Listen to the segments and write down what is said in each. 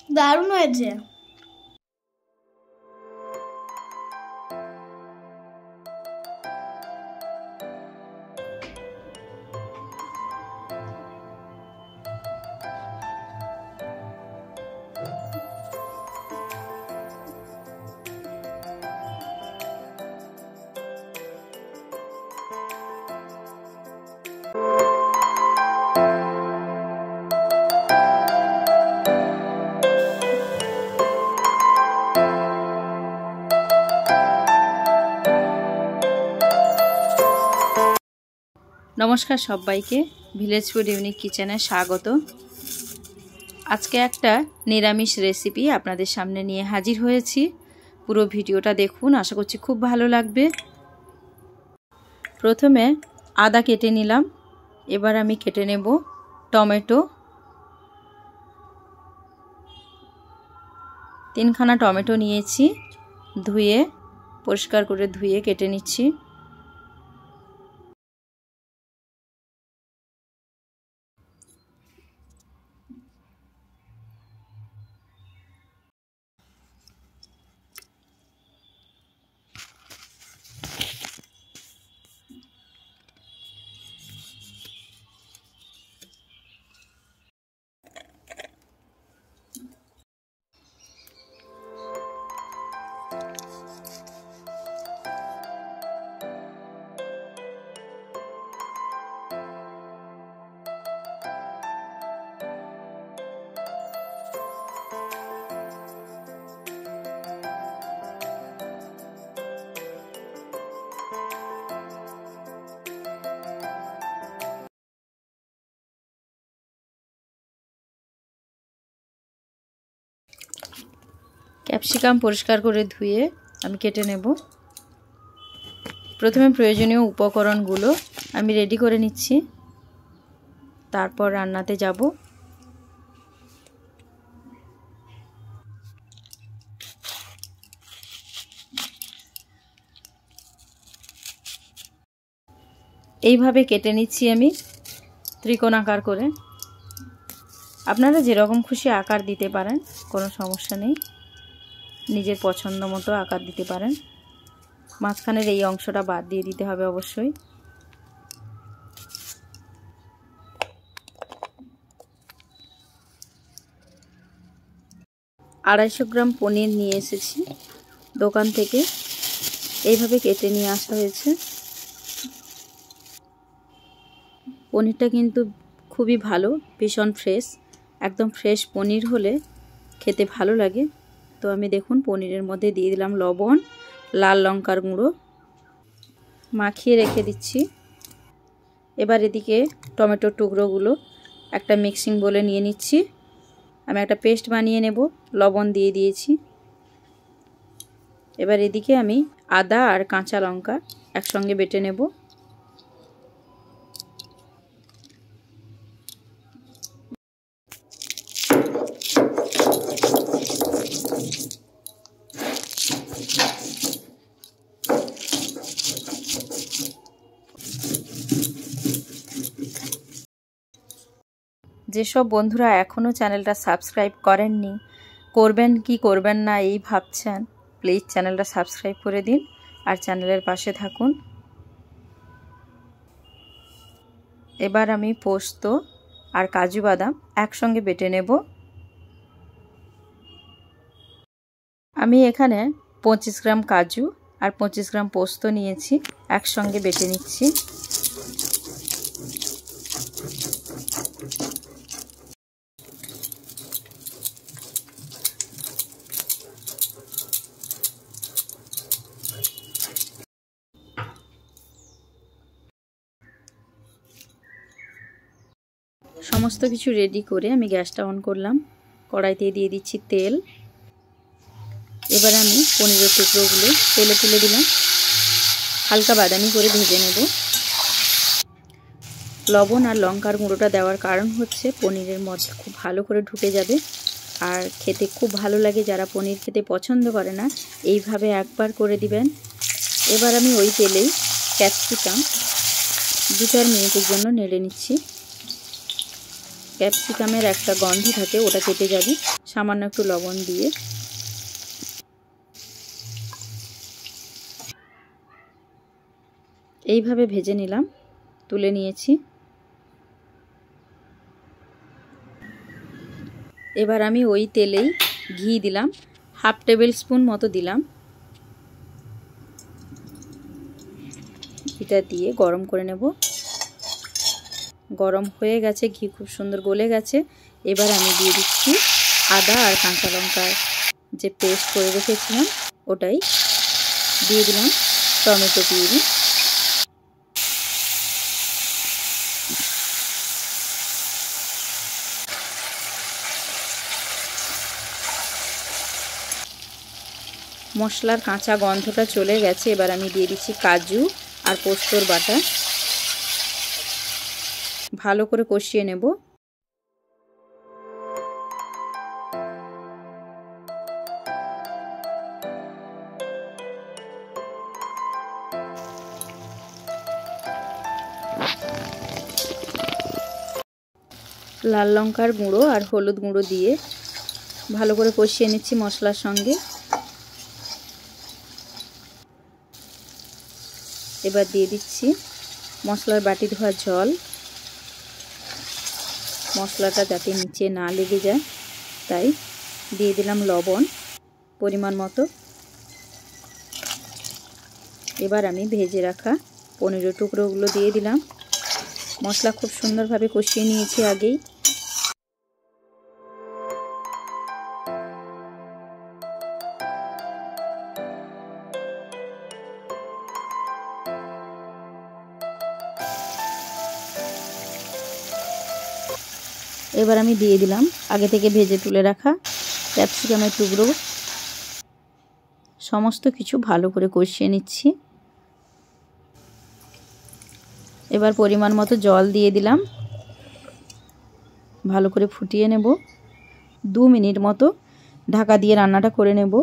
দারুণ হয়েছে। নমস্কার সবাইকে, ভিলেজ ফুড ইউনিক কিচেনে স্বাগত। আজকে একটা নিরামিষ রেসিপি আপনাদের সামনে নিয়ে হাজির হয়েছি। পুরো ভিডিওটা দেখুন, আশা করছি খুব ভালো লাগবে। প্রথমে আদা কেটে নিলাম, এবার আমি কেটে নেব টমেটো। 3খানা টমেটো নিয়েছি, ধুয়ে পরিষ্কার করে ধুয়ে কেটে নিচ্ছি। ক্যাপসিকাম পরিষ্কার করে ধুয়ে আমি কেটে নেব। প্রথমে প্রয়োজনীয় উপকরণগুলো আমি রেডি করে নিচ্ছি, তারপর রান্নাতে যাব। এইভাবে কেটে নিচ্ছি আমি ত্রিকোণাকার করে। আপনারা যেরকম খুশি আকার দিতে পারেন, কোনো সমস্যা নেই, নিজের পছন্দ মতো আকার দিতে পারেন। মাঝখানের এই অংশটা বাদ দিয়ে দিতে হবে অবশ্যই। আড়াইশো গ্রাম পনির নিয়ে এসেছি দোকান থেকে, এইভাবে কেটে নিয়ে আসা হয়েছে। পনিরটা কিন্তু খুবই ভালো, ভীষণ ফ্রেশ, একদম ফ্রেশ পনির হলে খেতে ভালো লাগে। তো আমি দেখুন পনিরের মধ্যে দিয়ে দিলাম লবণ, লাল লঙ্কার গুঁড়ো, মাখিয়ে রেখে দিচ্ছি। এবার এদিকে টমেটোর টুকরোগুলো একটা মিক্সিং বোলে নিয়ে নিচ্ছি। আমি একটা পেস্ট বানিয়ে নেব, লবণ দিয়ে দিয়েছি। এবার এদিকে আমি আদা আর কাঁচা লঙ্কা একসঙ্গে বেটে নেব। যেসব বন্ধুরা এখনও চ্যানেলটা সাবস্ক্রাইব করেননি, করবেন কি করবেন না এই ভাবছেন, প্লিজ চ্যানেলটা সাবস্ক্রাইব করে দিন আর চ্যানেলের পাশে থাকুন। এবার আমি পোস্ত আর কাজু বাদাম একসঙ্গে বেটে নেব। আমি এখানে 25 গ্রাম কাজু আর 25 গ্রাম পোস্ত নিয়েছি, একসঙ্গে বেটে নিচ্ছি। সমস্ত কিছু রেডি করে আমি গ্যাসটা অন করলাম, কড়াইতে দিয়ে দিচ্ছি তেল। এবার আমি পনিরের টুকরোগুলো তেলে তুলে দিলাম, হালকা বাদামি করে ভেজে নেব। লবণ আর লঙ্কার গুঁড়োটা দেওয়ার কারণ হচ্ছে পনিরের মধ্যে খুব ভালো করে ঢুকে যাবে আর খেতে খুব ভালো লাগে। যারা পনির খেতে পছন্দ করে না, এইভাবে একবার করে দিবেন। এবার আমি ওই তেলেই ক্যাপসিকাম 2-4 মিনিটের জন্য নেড়ে নিচ্ছি। ক্যাপসিকামের একটা গন্ধ থাকে, ওটা কেটে যাবে। সামান্য একটু লবণ দিয়ে এইভাবে ভেজে নিলাম, তুলে নিয়েছি। এবার আমি ওই তেলেই ঘি দিলাম, 1/2 টেবিল স্পুন মতো দিলাম। ঘিটা দিয়ে গরম করে নেব। গরম হয়ে গেছে, ঘি খুব সুন্দর গলে গেছে। এবার আমি দিয়ে দিচ্ছি আদা আর কাঁচা লঙ্কার যে পেস্ট করে রেখেছিলাম ওটাই দিয়ে দিলাম। টমেটো দিয়ে দিই। মশলার কাঁচা গন্ধটা চলে গেছে। এবার আমি দিয়ে দিচ্ছি কাজু আর পোস্তর বাটা। ভালো করে কষিয়ে নেব। লাল লঙ্কার গুঁড়ো আর হলুদ গুঁড়ো দিয়ে ভালো করে কষিয়ে নিচ্ছি মশলার সঙ্গে। এবার দিয়ে দিচ্ছি মশলার বাটি ধোয়া জল। মশলাটা যাতে নিচে না লেগে যায় তাই দিয়ে দিলাম লবণ পরিমাণ মতো। এবার আমি ভেজে রাখা পনিরের টুকরোগুলো দিয়ে দিলাম। মশলা খুব সুন্দরভাবে কষিয়ে নিয়েছি আগেই। এবার আমি দিয়ে দিলাম আগে থেকে ভেজে তুলে রাখা ক্যাপসিকামের টুকরো। সমস্ত কিছু ভালো করে কষিয়ে নিচ্ছি। এবার পরিমাণ মতো জল দিয়ে দিলাম। ভালো করে ফুটিয়ে নেব। 2 মিনিট মতো ঢাকা দিয়ে রান্নাটা করে নেব।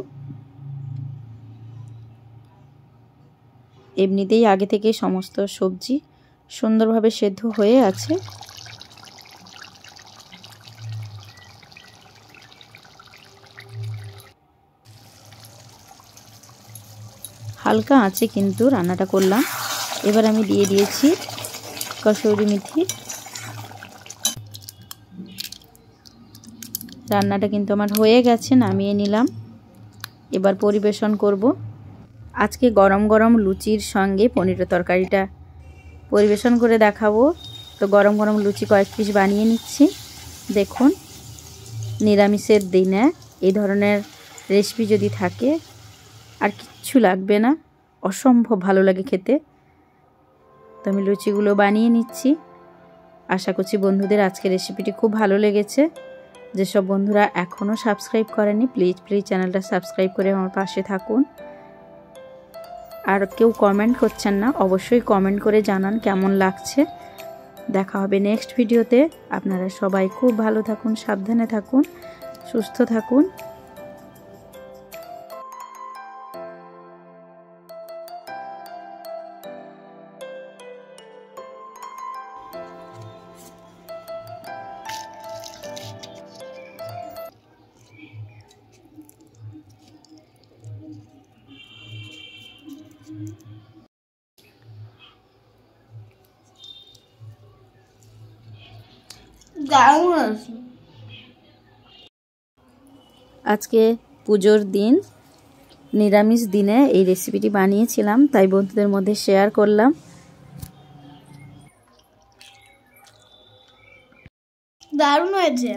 এমনিতেই আগে থেকে সমস্ত সবজি সুন্দরভাবে সেদ্ধ হয়ে আছে। হালকা আঁচে কিন্তু রান্নাটা করলাম। এবার আমি দিয়ে দিয়েছি কসুরি মেথি। রান্নাটা কিন্তু আমার হয়ে গেছে, নামিয়ে নিলাম। এবার পরিবেশন করব। আজকে গরম গরম লুচির সঙ্গে পনিরের তরকারিটা পরিবেশন করে দেখাবো। তো গরম গরম লুচি কয়েক পিস বানিয়ে নিচ্ছি। দেখুন, নিরামিষের দিনে এই ধরনের রেসিপি যদি থাকে আর কিচ্ছু লাগবে না, অসম্ভব ভালো লাগে খেতে। তো আমি লুচিগুলো বানিয়ে নিচ্ছি। আশা করছি বন্ধুদের আজকের রেসিপিটি খুব ভালো লেগেছে। যেসব বন্ধুরা এখনও সাবস্ক্রাইব করেনি প্লিজ চ্যানেলটা সাবস্ক্রাইব করে আমার পাশে থাকুন। আর কেউ কমেন্ট করছেন না, অবশ্যই কমেন্ট করে জানান কেমন লাগছে। দেখা হবে নেক্সট ভিডিওতে। আপনারা সবাই খুব ভালো থাকুন, সাবধানে থাকুন, সুস্থ থাকুন। আজকে পুজোর দিন, নিরামিষ দিনে এই রেসিপিটি বানিয়েছিলাম, তাই বন্ধুদের মধ্যে শেয়ার করলাম। দারুণ হয়েছে।